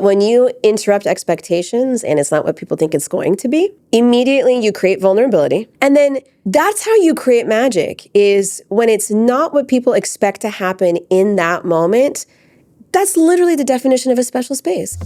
When you interrupt expectations and it's not what people think it's going to be, immediately you create vulnerability. And then that's how you create magic, is when it's not what people expect to happen in that moment. That's literally the definition of a special space.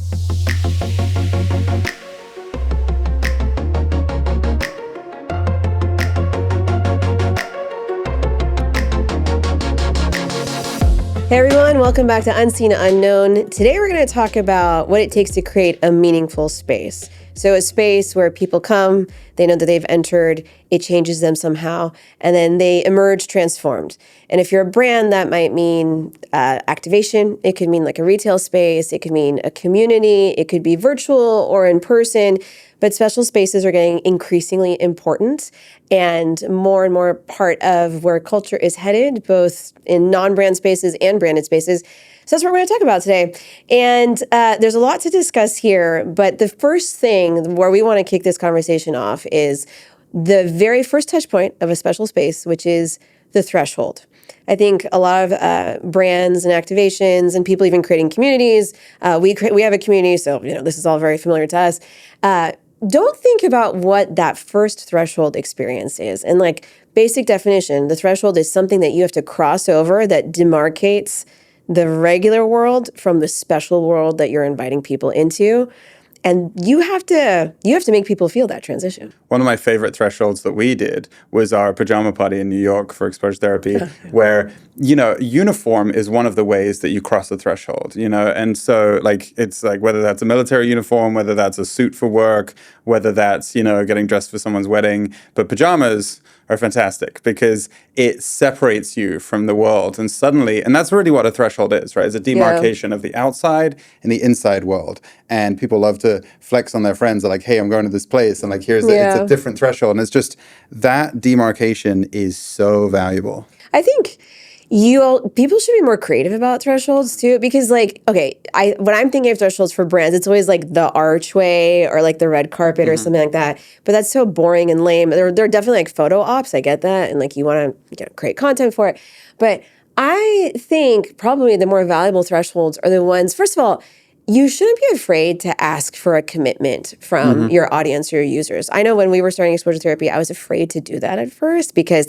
Hey everyone, welcome back to Unseen Unknown. Today we're going to talk about what it takes to create a meaningful space. So a space where people come, they know that they've entered, it changes them somehow, and then they emerge transformed. And if you're a brand, that might mean activation. It could mean like a retail space. It could mean a community. It could be virtual or in person. But special spaces are getting increasingly important and more part of where culture is headed, both in non-brand spaces and branded spaces. So that's what we're going to talk about today. And there's a lot to discuss here, but the first thing where we want to kick this conversation off is the very first touch point of a special space, which is the threshold. I think a lot of brands and activations and people even creating communities, we have a community, so this is all very familiar to us. Don't think about what that first threshold experience is. And like basic definition, the threshold is something that you have to cross over that demarcates the regular world from the special world that you're inviting people into. And you have to make people feel that transition. One of my favorite thresholds that we did was our pajama party in New York for exposure therapy, where, uniform is one of the ways that you cross the threshold, and so it's like whether that's a military uniform, whether that's a suit for work, whether that's, getting dressed for someone's wedding, but pajamas are fantastic because it separates you from the world. And suddenly, and that's really what a threshold is, right? It's a demarcation of the outside and the inside world. And people love to flex on their friends. They're like, hey, I'm going to this place. And it's a different threshold. And it's just that demarcation is so valuable. I think people should be more creative about thresholds too, because when I'm thinking of thresholds for brands, it's always like the archway or like the red carpet or something like that. But that's so boring and lame. They're definitely like photo ops. I get that, and you want to create content for it. But I think probably the more valuable thresholds are the ones. First of all, you shouldn't be afraid to ask for a commitment from your audience or your users. I know when we were starting exposure therapy, I was afraid to do that at first because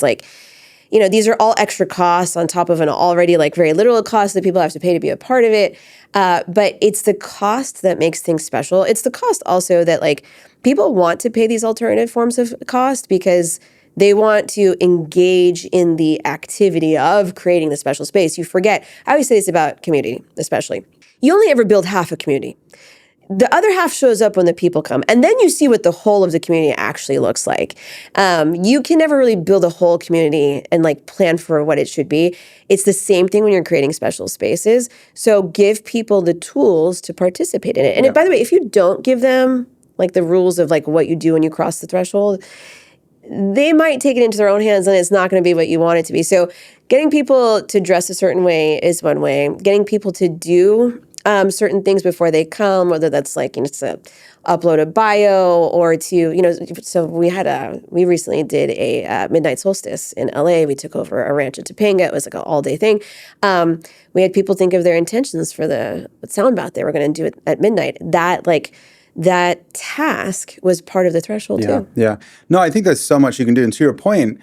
these are all extra costs on top of an already very literal cost that people have to pay to be a part of it. But it's the cost that makes things special. It's the cost also that people want to pay these alternative forms of cost because they want to engage in the activity of creating the special space. You forget, I always say this about community, especially. You only ever build half a community. The other half shows up when the people come. And then you see what the whole of the community actually looks like. You can never really build a whole community and plan for what it should be. It's the same thing when you're creating special spaces. So give people the tools to participate in it. And by the way, if you don't give them the rules of what you do when you cross the threshold, they might take it into their own hands and it's not going to be what you want it to be. So getting people to dress a certain way is one way. Getting people to do certain things before they come, whether that's to upload a bio or to, so we recently did a midnight solstice in LA. We took over a ranch in Topanga. It was an all-day thing. We had people think of their intentions for the sound bath they were going to do it at midnight. That task was part of the threshold too. Yeah. No, I think there's so much you can do. And to your point,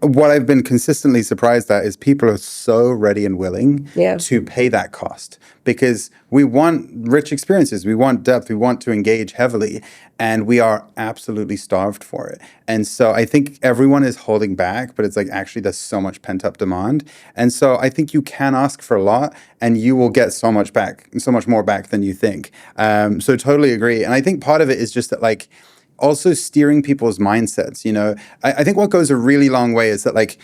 what I've been consistently surprised at is people are so ready and willing to pay that cost because we want rich experiences. We want depth. We want to engage heavily. And we are absolutely starved for it. And so I think everyone is holding back, but it's actually there's so much pent up demand. And so I think you can ask for a lot and you will get so much more back than you think. So totally agree. And I think part of it is just that also steering people's mindsets. I think what goes a really long way is that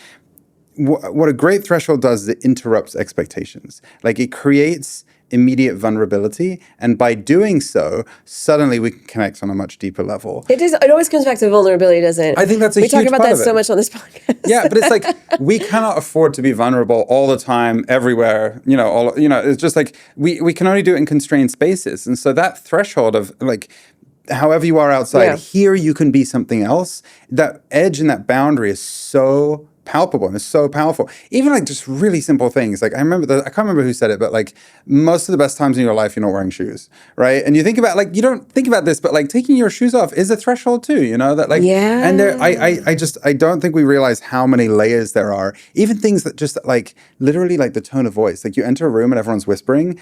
what a great threshold does is it interrupts expectations. It creates immediate vulnerability, and by doing so, suddenly we can connect on a much deeper level. It always comes back to vulnerability, doesn't it? I think that's a huge part of it. We talk about that so much on this podcast. Yeah, but it's we cannot afford to be vulnerable all the time, everywhere. It's just we can only do it in constrained spaces, and so that threshold of however you are outside, here you can be something else. That edge and that boundary is so palpable and it's so powerful. Even like just really simple things. Like I can't remember who said it, but like most of the best times in your life, you're not wearing shoes, right? And you think about like, you don't think about this, but like taking your shoes off is a threshold too, you know, that like, and there, I don't think we realize how many layers there are. Even things that just like literally like the tone of voice, like you enter a room and everyone's whispering,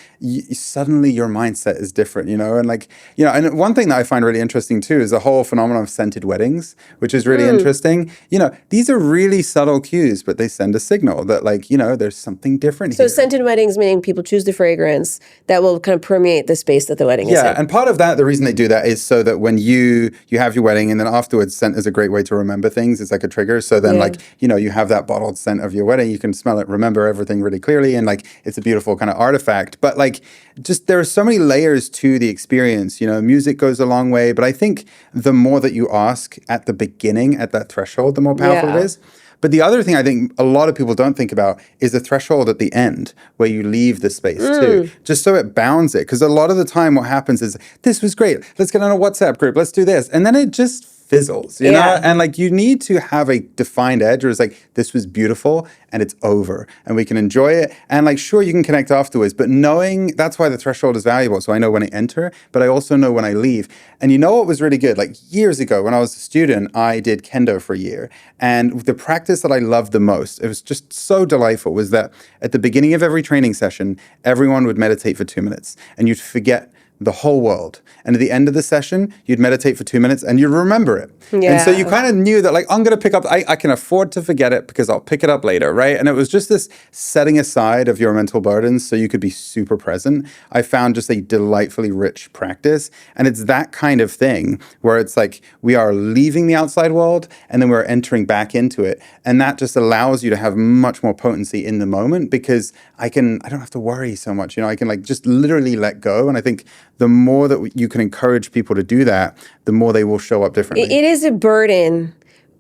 suddenly your mindset is different, you know? And like, you know, and one thing that I find really interesting too is the whole phenomenon of scented weddings, which is really interesting. You know, these are really subtle cues, but they send a signal that like, you know, there's something different here. So scented weddings, meaning people choose the fragrance that will kind of permeate the space that the wedding is in. Yeah, and part of that, the reason they do that is so that when you have your wedding and then afterwards, scent is a great way to remember things. It's like a trigger. So then like, you know, you have that bottled scent of your wedding, you can smell it, remember everything really clearly, and like it's a beautiful kind of artifact. But like just there are so many layers to the experience. You know, music goes a long way, but I think the more that you ask at the beginning, at that threshold, the more powerful it is. But the other thing I think a lot of people don't think about is the threshold at the end where you leave the space too, just so it bounds it. Because a lot of the time what happens is, this was great, let's get on a WhatsApp group, let's do this. And then it just fizzles, you know? And like you need to have a defined edge where it's like, this was beautiful and it's over and we can enjoy it. And like, sure, you can connect afterwards, but knowing, that's why the threshold is valuable. So I know when I enter, but I also know when I leave. And you know what was really good? Like years ago when I was a student, I did kendo for a year. And the practice that I loved the most, it was just so delightful, was that at the beginning of every training session, everyone would meditate for 2 minutes and you'd forget the whole world. And at the end of the session, you'd meditate for 2 minutes and you'd remember it. And so you kind of knew that like, I'm going to pick up, I can afford to forget it because I'll pick it up later, right? And it was just this setting aside of your mental burdens so you could be super present. I found just a delightfully rich practice. And it's that kind of thing where it's like, we are leaving the outside world and then we're entering back into it. And that just allows you to have much more potency in the moment because I don't have to worry so much. You know, I can like just literally let go. And I think the more that you can encourage people to do that, the more they will show up differently. It is a burden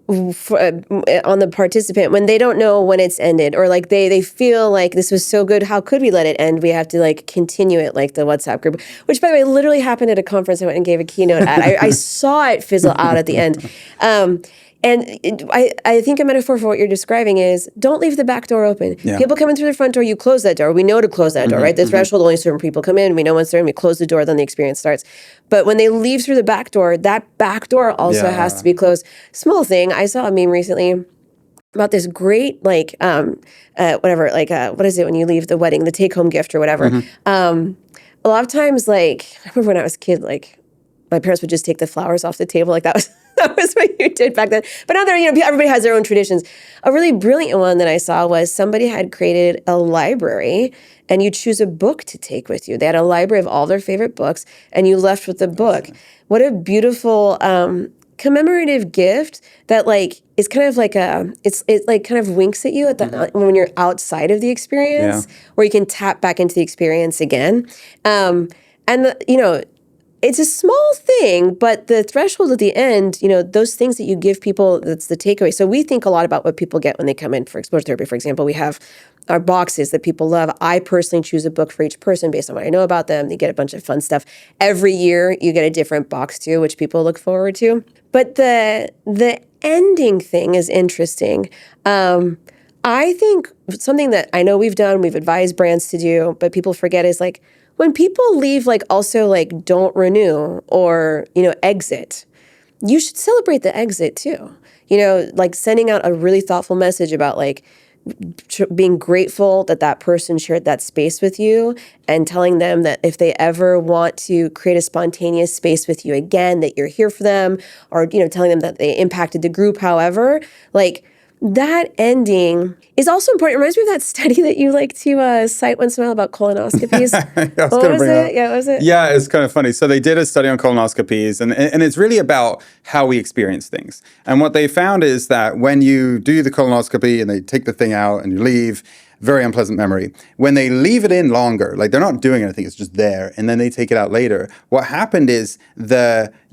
on the participant when they don't know when it's ended, or like they feel like this was so good, how could we let it end? We have to like continue it, like the WhatsApp group, which by the way literally happened at a conference I went and gave a keynote at. I saw it fizzle out at the end. And I think a metaphor for what you're describing is don't leave the back door open. People come in through the front door, you close that door. We know to close that door, right? The threshold, only certain people come in. We know once they're in, we close the door, then the experience starts. But when they leave through the back door, that back door also has to be closed. Small thing, I saw a meme recently about this great, like, what is it when you leave the wedding, the take-home gift or whatever. A lot of times, like, I remember when I was a kid, like, my parents would just take the flowers off the table. Like that was what you did back then. But now everybody has their own traditions. A really brilliant one that I saw was somebody had created a library and you choose a book to take with you. They had a library of all their favorite books and you left with the book. What a beautiful commemorative gift that like is kind of like it like kind of winks at you at the when you're outside of the experience, where you can tap back into the experience again. It's a small thing, but the threshold at the end, those things that you give people, that's the takeaway. So we think a lot about what people get when they come in for exposure therapy. For example, we have our boxes that people love. I personally choose a book for each person based on what I know about them. They get a bunch of fun stuff. Every year, you get a different box too, which people look forward to. But the ending thing is interesting. I think something that I know we've done, we've advised brands to do, but people forget is like, when people leave, like also like don't renew or, exit, you should celebrate the exit too. Like sending out a really thoughtful message about like being grateful that person shared that space with you and telling them that if they ever want to create a spontaneous space with you again, that you're here for them, or, telling them that they impacted the group, however, like that ending is also important. It reminds me of that study that you like to cite once in a while about colonoscopies. What was it? Yeah, what was it? Yeah, it's kind of funny. So they did a study on colonoscopies, and it's really about how we experience things. And what they found is that when you do the colonoscopy and they take the thing out and you leave, very unpleasant memory. When they leave it in longer, like they're not doing anything, it's just there, and then they take it out later, what happened is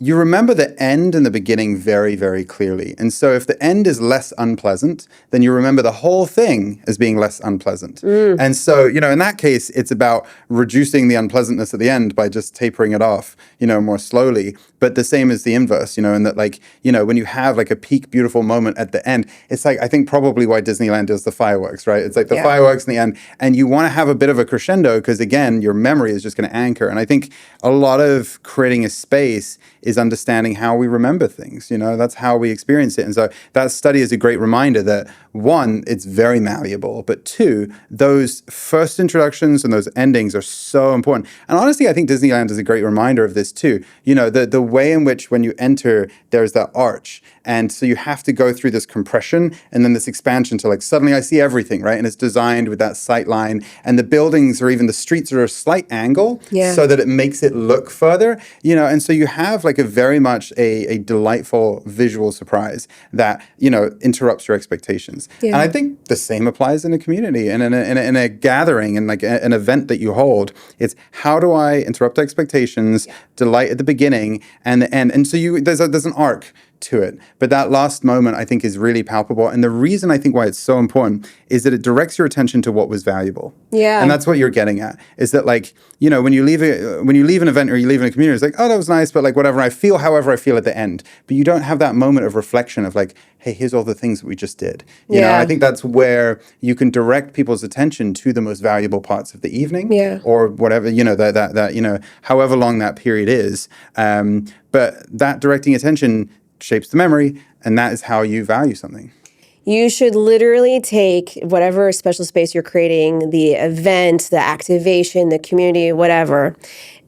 you remember the end and the beginning very, very clearly. And so if the end is less unpleasant, then you remember the whole thing as being less unpleasant. And so, in that case, it's about reducing the unpleasantness at the end by just tapering it off, more slowly. But the same as the inverse, in that when you have like a peak beautiful moment at the end, it's like, I think probably why Disneyland does the fireworks, right? It's like the fireworks in the end, and you want to have a bit of a crescendo because again, your memory is just going to anchor. And I think a lot of creating a space is understanding how we remember things. That's how we experience it. And so that study is a great reminder that one, it's very malleable, but two, those first introductions and those endings are so important. And honestly, I think Disneyland is a great reminder of this too. The way in which when you enter, there's that arch. And so you have to go through this compression and then this expansion to like, suddenly I see everything, right? And it's designed with that sight line, and the buildings or even the streets are a slight angle so that it makes it look further, and so you have like a very much a delightful visual surprise that, interrupts your expectations. Yeah. And I think the same applies in a community and in a gathering and like an event that you hold. It's how do I interrupt expectations, delight at the beginning and the end. And so there's an arc to it. But that last moment, I think, is really palpable. And the reason I think why it's so important is that it directs your attention to what was valuable. Yeah. And that's what you're getting at, is that like, when you leave an event or you leave in a community, it's like, oh, that was nice, but like whatever, I feel however I feel at the end. But you don't have that moment of reflection of like, hey, here's all the things that we just did. You know, I think that's where you can direct people's attention to the most valuable parts of the evening or whatever, that however long that period is. But that directing attention shapes the memory, and that is how you value something. You should literally take whatever special space you're creating, the event, the activation, the community, whatever,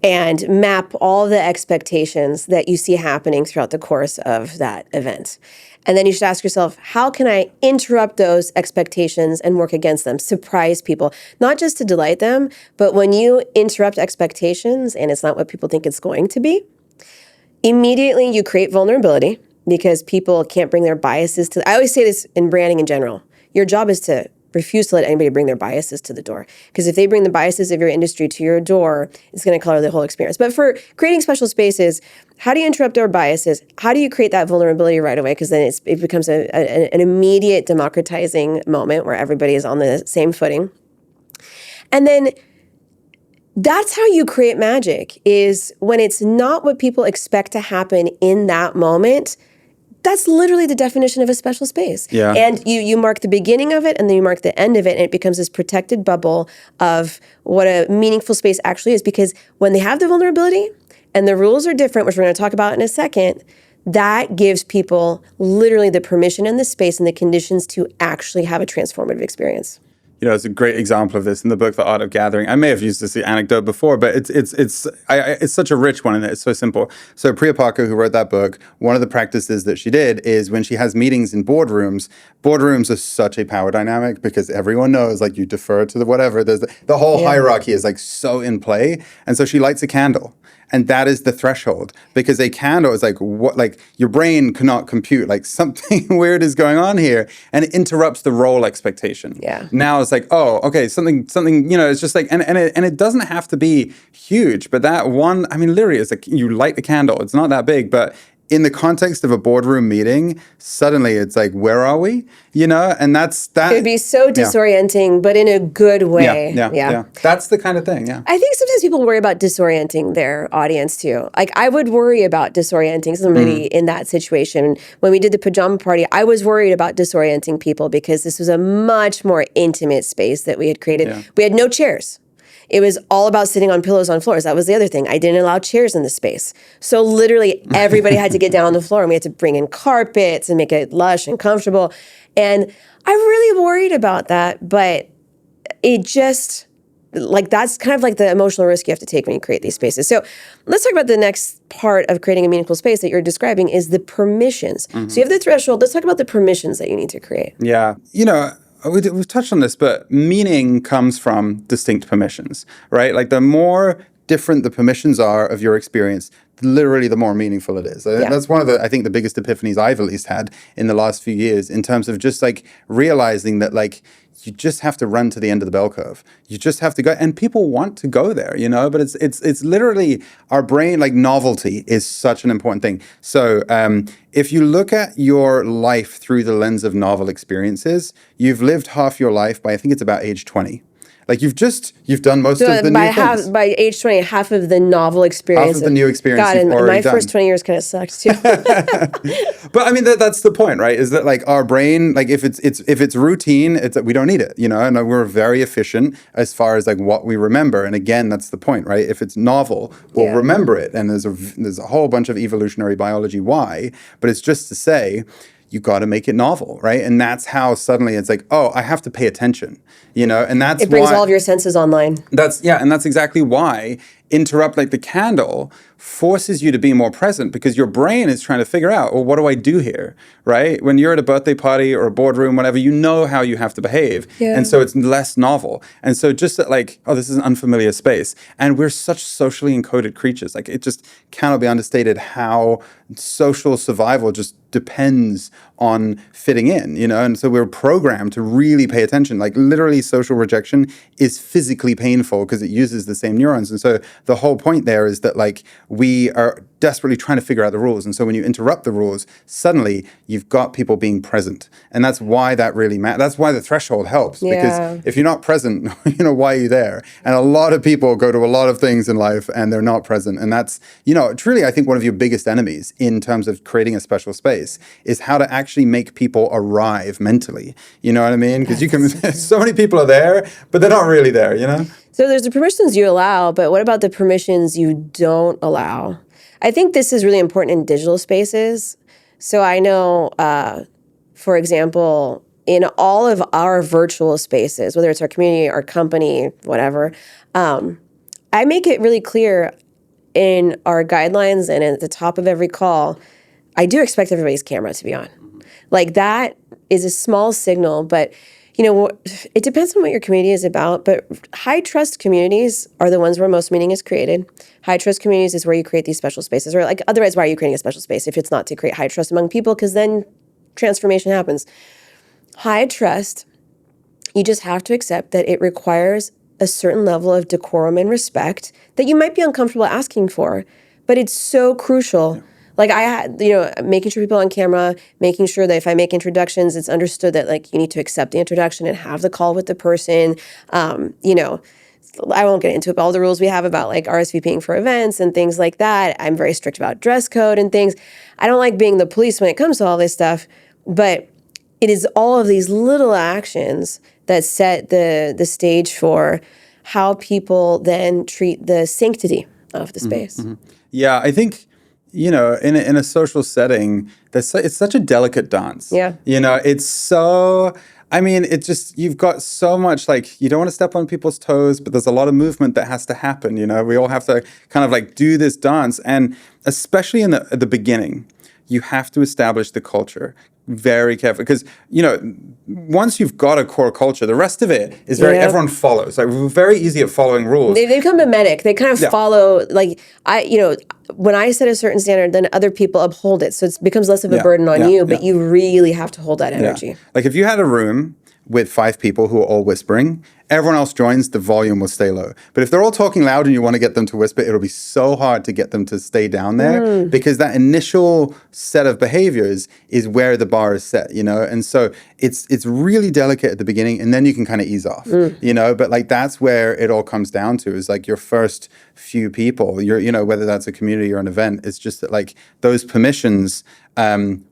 and map all the expectations that you see happening throughout the course of that event. And then you should ask yourself, how can I interrupt those expectations and work against them, surprise people, not just to delight them, but when you interrupt expectations and it's not what people think it's going to be, immediately you create vulnerability because people can't bring their biases to. I always say this in branding in general. Your job is to refuse to let anybody bring their biases to the door. Because if they bring the biases of your industry to your door, it's going to color the whole experience. But for creating special spaces, how do you interrupt our biases? How do you create that vulnerability right away? Because then it becomes an immediate democratizing moment where everybody is on the same footing. And then that's how you create magic, is when it's not what people expect to happen in that moment. That's literally the definition of a special space. Yeah. And you mark the beginning of it and then you mark the end of it, and it becomes this protected bubble of what a meaningful space actually is. Because when they have the vulnerability and the rules are different, which we're going to talk about in a second, that gives people literally the permission and the space and the conditions to actually have a transformative experience. It's a great example of this in the book, The Art of Gathering. I may have used this anecdote before, but it's such a rich one, and it's so simple. So Priya Parker, who wrote that book, one of the practices that she did is when she has meetings in boardrooms are such a power dynamic because everyone knows, like, you defer to the whatever. There's the whole hierarchy is like so in play, and so she lights a candle. And that is the threshold, because a candle is like what, like your brain cannot compute, like something weird is going on here, and it interrupts the role expectation. Yeah. Now it's like, oh, okay, something, it's just like, and it doesn't have to be huge, but that one, I mean, literally, it's like you light a candle. It's not that big, but in the context of a boardroom meeting, suddenly it's like, where are we? And that's that. It would be so disorienting, but in a good way. Yeah. That's the kind of thing, yeah. I think sometimes people worry about disorienting their audience too. Like, I would worry about disorienting somebody in that situation. When we did the pajama party, I was worried about disorienting people because this was a much more intimate space that we had created. Yeah. We had no chairs. It was all about sitting on pillows on floors. That was the other thing. I didn't allow chairs in the space. So literally everybody had to get down on the floor, and we had to bring in carpets and make it lush and comfortable. And I really worried about that, but it just, like, that's kind of like the emotional risk you have to take when you create these spaces. So let's talk about the next part of creating a meaningful space that you're describing, is the permissions. So you have the threshold. Let's talk about the permissions that you need to create. Yeah. We've touched on this, but meaning comes from distinct permissions, right? Like, the more different the permissions are of your experience, literally the more meaningful it is. That's one of the, I think, the biggest epiphanies I've at least had in the last few years, in terms of just like realizing that like you just have to run to the end of the bell curve. You just have to go, and people want to go there, you know. But it's literally our brain. Like, novelty is such an important thing. So if you look at your life through the lens of novel experiences, you've lived half your life by, I think it's about age 20. Like, you've done most of the new things. By age 20, half of the novel experience. Half of the new experience God, you've and already my done. first 20 years kind of sucked too. But I mean, that's the point, right? Is that like our brain, like if it's routine, we don't need it, you know. And we're very efficient as far as like what we remember. And again, that's the point, right? If it's novel, we'll remember it. And there's a whole bunch of evolutionary biology why. But it's just to say, you got to make it novel, right? And that's how suddenly it's like, oh, I have to pay attention, you know? And that's it brings all of your senses online. And that's exactly why interrupt, like the candle, forces you to be more present, because your brain is trying to figure out, well, what do I do here, right? When you're at a birthday party or a boardroom, whatever, you know how you have to behave. Yeah. And so it's less novel. And so just that, like, oh, this is an unfamiliar space. And we're such socially encoded creatures. Like, it just cannot be understated how social survival just depends on fitting in, you know? And so we're programmed to really pay attention. Like, literally, social rejection is physically painful because it uses the same neurons. And so the whole point there is that, like, we are desperately trying to figure out the rules. And so when you interrupt the rules, suddenly you've got people being present. And that's why that really matters. That's why the threshold helps. Yeah. Because if you're not present, you know, why are you there? And a lot of people go to a lot of things in life and they're not present. And that's, you know, truly, I think one of your biggest enemies in terms of creating a special space is how to actually make people arrive mentally. You know what I mean? Because so many people are there, but they're not really there, you know? So there's the permissions you allow, but what about the permissions you don't allow? I think this is really important in digital spaces. So I know, for example, in all of our virtual spaces, whether it's our community, our company, whatever, I make it really clear in our guidelines and at the top of every call, I do expect everybody's camera to be on. Like, that is a small signal, but you know, it depends on what your community is about, but high trust communities are the ones where most meaning is created. High trust communities is where you create these special spaces, or like, otherwise, why are you creating a special space if it's not to create high trust among people? Because then transformation happens. High trust, you just have to accept that it requires a certain level of decorum and respect that you might be uncomfortable asking for, but it's so crucial. Yeah. Like, I had, you know, making sure people on camera, making sure that if I make introductions, it's understood that, like, you need to accept the introduction and have the call with the person. You know, I won't get into it, but all the rules we have about, like, RSVPing for events and things like that. I'm very strict about dress code and things. I don't like being the police when it comes to all this stuff, but it is all of these little actions that set the stage for how people then treat the sanctity of the space. Mm-hmm. Yeah, I think, you know, in a social setting, it's such a delicate dance. Yeah. You know, it's so, I mean, it just, you've got so much, like, you don't want to step on people's toes, but there's a lot of movement that has to happen, you know? We all have to kind of, like, do this dance. And especially at the beginning, you have to establish the culture very carefully. Because, you know, once you've got a core culture, the rest of it is everyone follows. Like, we're very easy at following rules. They become mimetic. They kind of follow, like, when I set a certain standard, then other people uphold it. So it becomes less of a burden on you, but you really have to hold that energy. Yeah. Like, if you had a room with 5 people who are all whispering, everyone else joins, the volume will stay low. But if they're all talking loud and you want to get them to whisper, it'll be so hard to get them to stay down there because that initial set of behaviors is where the bar is set, you know? And so it's really delicate at the beginning, and then you can kind of ease off, you know? But, like, that's where it all comes down to, is, like, your first few people, you know, whether that's a community or an event, it's just that, like, those permissions,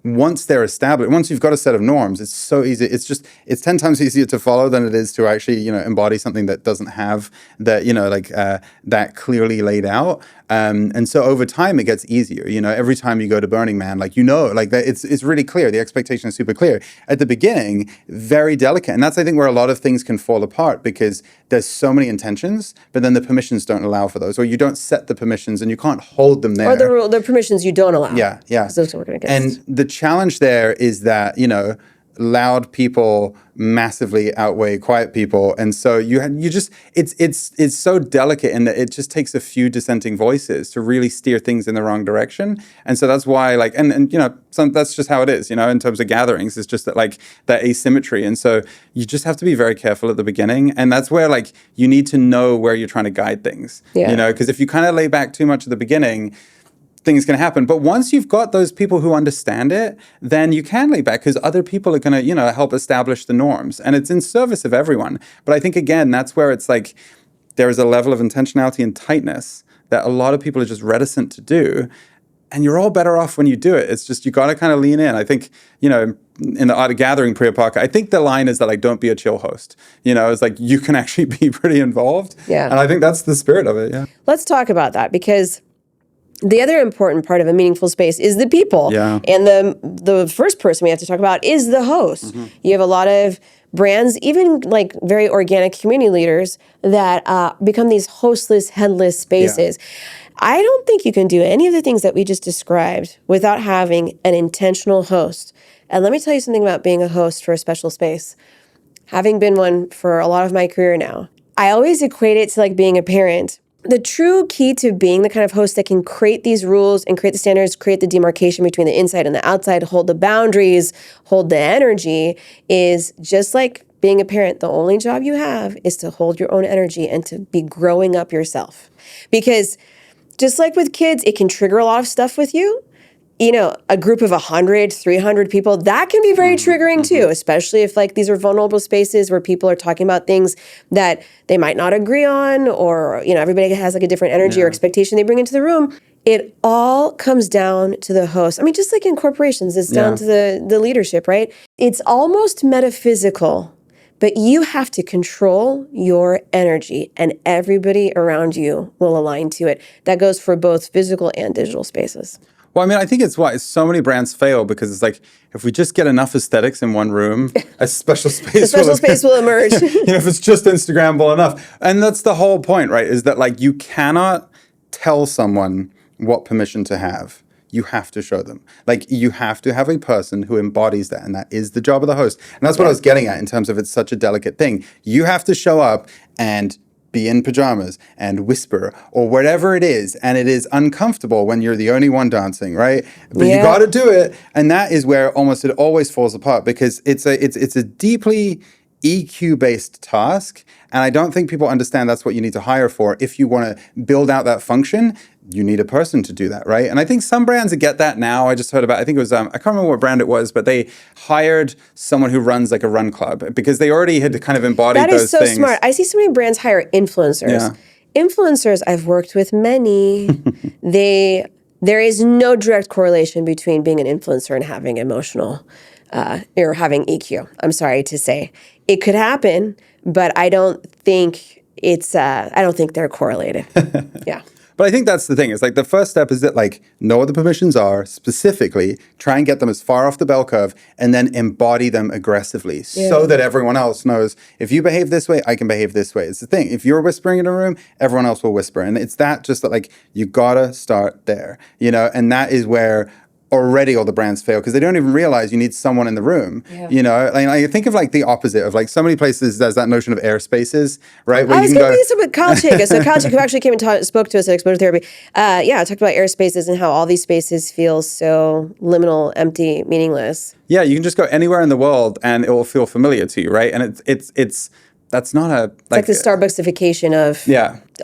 once they're established, once you've got a set of norms, it's so easy. It's 10 times easier to follow than it is to actually, you know, embody something that doesn't have that, you know, like that clearly laid out. And so over time it gets easier. You know, every time you go to Burning Man, like, you know, like, that it's really clear. The expectation is super clear. At the beginning, very delicate. And that's, I think, where a lot of things can fall apart, because there's so many intentions, but then the permissions don't allow for those, or you don't set the permissions and you can't hold them there. Or the permissions you don't allow. Yeah. Those are what we're gonna get. And the challenge there is that, you know, loud people massively outweigh quiet people, and so you just it's so delicate in that it just takes a few dissenting voices to really steer things in the wrong direction. And so that's why, like, and that's just how it is, in terms of gatherings. It's just that, like, that asymmetry, and so you just have to be very careful at the beginning, and that's where, like, you need to know where you're trying to guide things. Because if you kind of lay back too much at the beginning, things can happen. But once you've got those people who understand it, then you can lay back, because other people are going to, help establish the norms. And it's in service of everyone. But I think, again, that's where it's like there is a level of intentionality and tightness that a lot of people are just reticent to do. And you're all better off when you do it. It's just, you got to kind of lean in. I think, in the Art of Gathering pre-apoc, I think the line is that, like, don't be a chill host. It's like you can actually be pretty involved. Yeah. And I think that's the spirit of it. Yeah. Let's talk about that, because the other important part of a meaningful space is the people. Yeah. And the first person we have to talk about is the host. Mm-hmm. You have a lot of brands, even like very organic community leaders, that become these hostless, headless spaces. Yeah. I don't think you can do any of the things that we just described without having an intentional host. And let me tell you something about being a host for a special space. Having been one for a lot of my career now, I always equate it to like being a parent. The true key to being the kind of host that can create these rules and create the standards, create the demarcation between the inside and the outside, hold the boundaries, hold the energy, is just like being a parent. The only job you have is to hold your own energy and to be growing up yourself. Because just like with kids, it can trigger a lot of stuff with you. A group of 100, 300 people, that can be very triggering too, especially if like these are vulnerable spaces where people are talking about things that they might not agree on, or, everybody has like a different energy or expectation they bring into the room. It all comes down to the host. I mean, just like in corporations, it's down to the leadership, right? It's almost metaphysical, but you have to control your energy, and everybody around you will align to it. That goes for both physical and digital spaces. Well, I mean, I think it's why so many brands fail, because it's like, if we just get enough aesthetics in one room, a special space will emerge. If it's just Instagrammable enough. And that's the whole point, right? Is that, like, you cannot tell someone what permission to have. You have to show them. Like, you have to have a person who embodies that, and that is the job of the host. And that's what I was getting at in terms of it's such a delicate thing. You have to show up and be in pajamas and whisper or whatever it is, and it is uncomfortable when you're the only one dancing, right? But you got to do it, and that is where almost it always falls apart, because it's a deeply EQ-based task, and I don't think people understand that's what you need to hire for. If you want to build out that function, you need a person to do that, right? And I think some brands get that now. I just heard about, I think it was, I can't remember what brand it was, but they hired someone who runs like a run club, because they already had kind of embodied those things. That is so smart. I see so many brands hire influencers. Yeah. Influencers, I've worked with many. There is no direct correlation between being an influencer and having emotional or having EQ. I'm sorry to say. It could happen, but I don't think I don't think they're correlated. Yeah. But I think that's the thing. It's like the first step is that, like, know what the permissions are, specifically, try and get them as far off the bell curve, and then embody them aggressively so that everyone else knows, if you behave this way, I can behave this way. It's the thing. If you're whispering in a room, everyone else will whisper. And it's just that, like, you gotta start there, and that is where already all the brands fail, because they don't even realize you need someone in the room. I think of like the opposite of, like, so many places there's that notion of air spaces, right? Where I was going to bring this up with Kyle Chayka. So Kyle Chayka, who actually came and spoke to us at Exposure Therapy, I talked about air spaces and how all these spaces feel so liminal, empty, meaningless. Yeah, you can just go anywhere in the world and it will feel familiar to you, right? And it's that's not a... It's like the Starbucksification of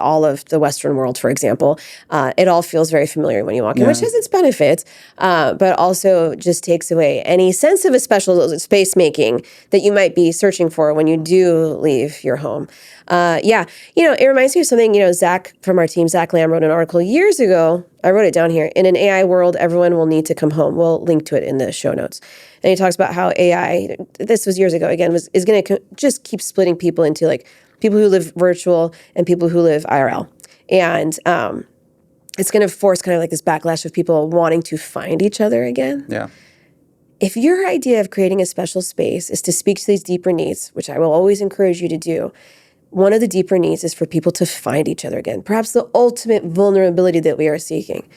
all of the Western world, for example. It all feels very familiar when you walk in, which has its benefits, but also just takes away any sense of a special space making that you might be searching for when you do leave your home. It reminds me of something, Zach from our team, Zach Lamb, wrote an article years ago. I wrote it down here. In an AI world, everyone will need to come home. We'll link to it in the show notes. And he talks about how AI, this was years ago again, is going to just keep splitting people into like people who live virtual and people who live IRL. And it's going to force kind of like this backlash of people wanting to find each other again. Yeah. If your idea of creating a special space is to speak to these deeper needs, which I will always encourage you to do, one of the deeper needs is for people to find each other again, perhaps the ultimate vulnerability that we are seeking.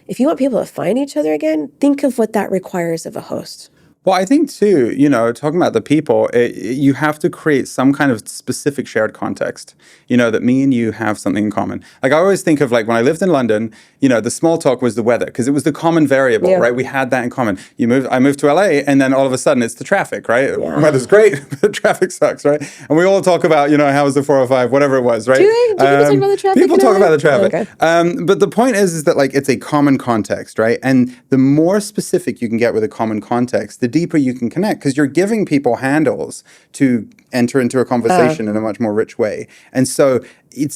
If you want people to find each other again, think of what that requires of a host. Well, I think too, talking about the people, you have to create some kind of specific shared context, that me and you have something in common. Like I always think of like when I lived in London, the small talk was the weather because it was the common variable, right? We had that in common. I moved to LA and then all of a sudden it's the traffic, right? Yeah. Weather's great, but the traffic sucks, right? And we all talk about, how was the 405, whatever it was, right? Do people talk about the traffic? People talk about the traffic. Okay. But the point is that like it's a common context, right? And the more specific you can get with a common context, the deeper you can connect because you're giving people handles to enter into a conversation in a much more rich way. And so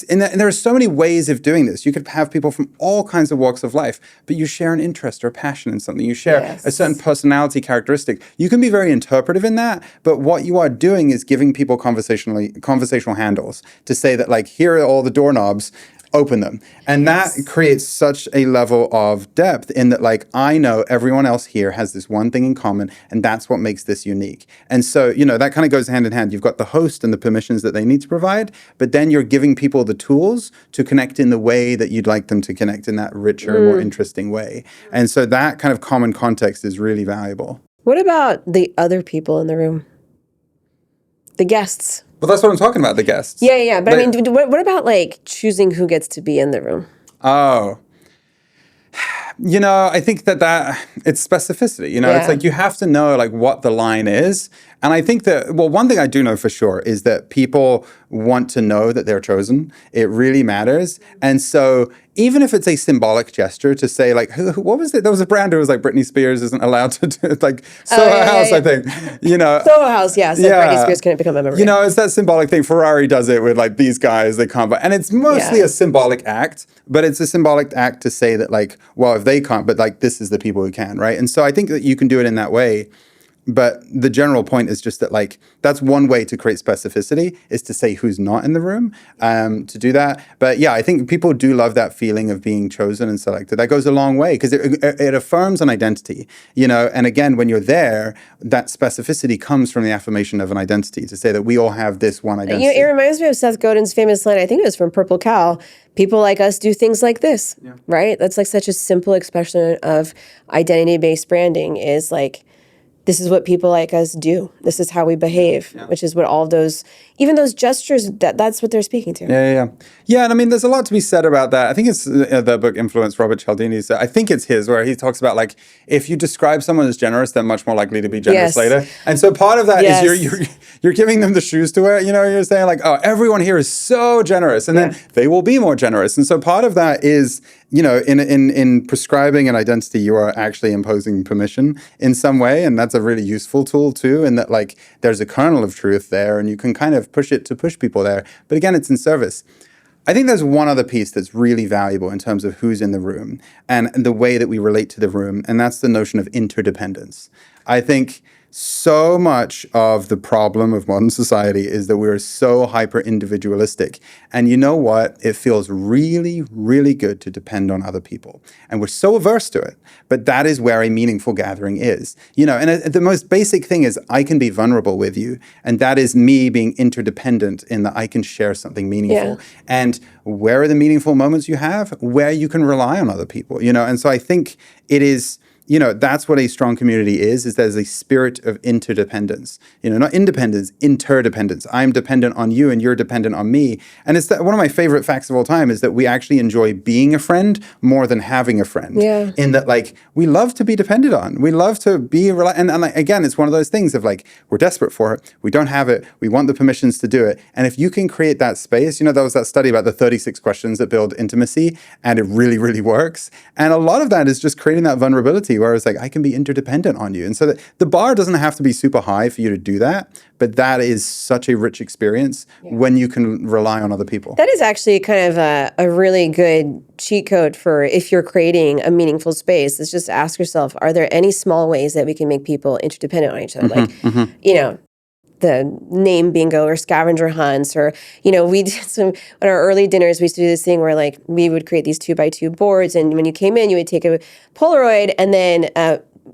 and there are so many ways of doing this. You could have people from all kinds of walks of life, but you share an interest or a passion in something. You share a certain personality characteristic. You can be very interpretive in that, but what you are doing is giving people conversational handles to say that like, here are all the doorknobs, open them. And that creates such a level of depth in that, like, I know everyone else here has this one thing in common, and that's what makes this unique. And so, that kind of goes hand in hand. You've got the host and the permissions that they need to provide, but then you're giving people the tools to connect in the way that you'd like them to connect in that richer, more interesting way. And so that kind of common context is really valuable. What about the other people in the room? The guests? Well, that's what I'm talking about, the guests. Yeah. But I mean, what about like choosing who gets to be in the room? Oh, I think that it's specificity, it's like you have to know like what the line is. And I think that, well, one thing I do know for sure is that people want to know that they're chosen. It really matters. And so even if it's a symbolic gesture to say like, what was it? There was a brand who was like Britney Spears isn't allowed to do it, like Soho House, I think, Soho House, yeah. So Britney Spears couldn't become a member. It's that symbolic thing. Ferrari does it with like these guys, they can't, and it's mostly a symbolic act, but it's a symbolic act to say that like, well, if they can't, but like this is the people who can, right? And so I think that you can do it in that way. But the general point is just that, like, that's one way to create specificity is to say who's not in the room, to do that. But yeah, I think people do love that feeling of being chosen and selected. That goes a long way because it affirms an identity, And again, when you're there, that specificity comes from the affirmation of an identity to say that we all have this one identity. It reminds me of Seth Godin's famous line, I think it was from Purple Cow, people like us do things like this, right? That's like such a simple expression of identity-based branding is like, this is what people like us do. This is how we behave, which is what all of those, even those gestures, that's what they're speaking to. Yeah, and I mean, there's a lot to be said about that. I think it's the book influenced Robert Cialdini's. I think it's his, where he talks about like, if you describe someone as generous, they're much more likely to be generous later. And so part of that is you're giving them the shoes to wear. You're saying like, oh, everyone here is so generous, and then they will be more generous. And so part of that is, in prescribing an identity, you are actually imposing permission in some way, and that's a really useful tool too. In that, like, there's a kernel of truth there, and you can kind of push it to push people there. But again, it's in service. I think there's one other piece that's really valuable in terms of who's in the room and the way that we relate to the room, and that's the notion of interdependence. I think so much of the problem of modern society is that we're so hyper-individualistic. And you know what? It feels really, really good to depend on other people. And we're so averse to it. But that is where a meaningful gathering is. And the most basic thing is I can be vulnerable with you. And that is me being interdependent in that I can share something meaningful. And where are the meaningful moments you have? Where you can rely on other people, And so I think it is... that's what a strong community is there's a spirit of interdependence, not independence, interdependence. I'm dependent on you and you're dependent on me. And it's one of my favorite facts of all time is that we actually enjoy being a friend more than having a friend. In that, like, we love to be depended on. We love to be, and like, again, it's one of those things of like, we're desperate for it. We don't have it. We want the permissions to do it. And if you can create that space, there was that study about the 36 questions that build intimacy, and it really, really works. And a lot of that is just creating that vulnerability where it's like, I can be interdependent on you. And so the bar doesn't have to be super high for you to do that, but that is such a rich experience when you can rely on other people. That is actually kind of a really good cheat code for if you're creating a meaningful space, is just ask yourself, are there any small ways that we can make people interdependent on each other? The name bingo or scavenger hunts, or, we did some, at our early dinners, we used to do this thing where like we would create these 2x2 boards. And when you came in, you would take a Polaroid and then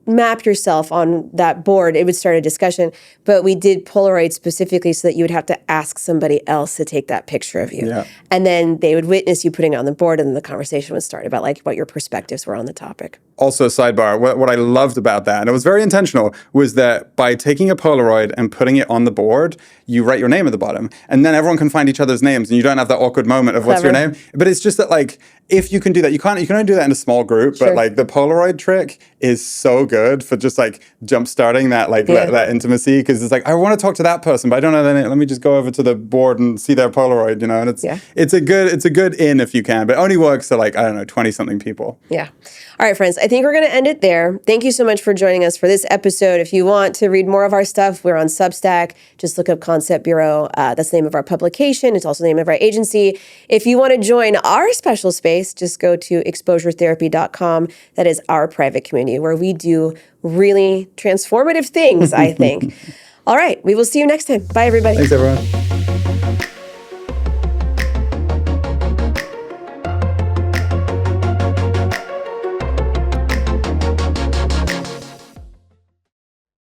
map yourself on that board. It would start a discussion, but we did Polaroid specifically so that you would have to ask somebody else to take that picture of you. And then they would witness you putting it on the board, and then the conversation would start about like what your perspectives were on the topic. also, sidebar, what I loved about that, and it was very intentional, was that by taking a Polaroid and putting it on the board, you write your name at the bottom, and then everyone can find each other's names, and you don't have that awkward moment of what's your name. But it's just that, like, if you can do that, you can only do that in a small group, but like the Polaroid trick is so good for just like jump starting that that intimacy, because it's like, I want to talk to that person, but I don't know their name. Let me just go over to the board and see their Polaroid, and it's a good in if you can, but it only works to like, I don't know, 20 something people. Yeah. All right, friends, I think we're going to end it there. Thank you so much for joining us for this episode. If you want to read more of our stuff, we're on Substack. Just look up Concept Bureau. That's the name of our publication. It's also the name of our agency. If you want to join our special space, just go to exposuretherapy.com. That is our private community where we do really transformative things, I think. All right, we will see you next time. Bye, everybody. Thanks, everyone.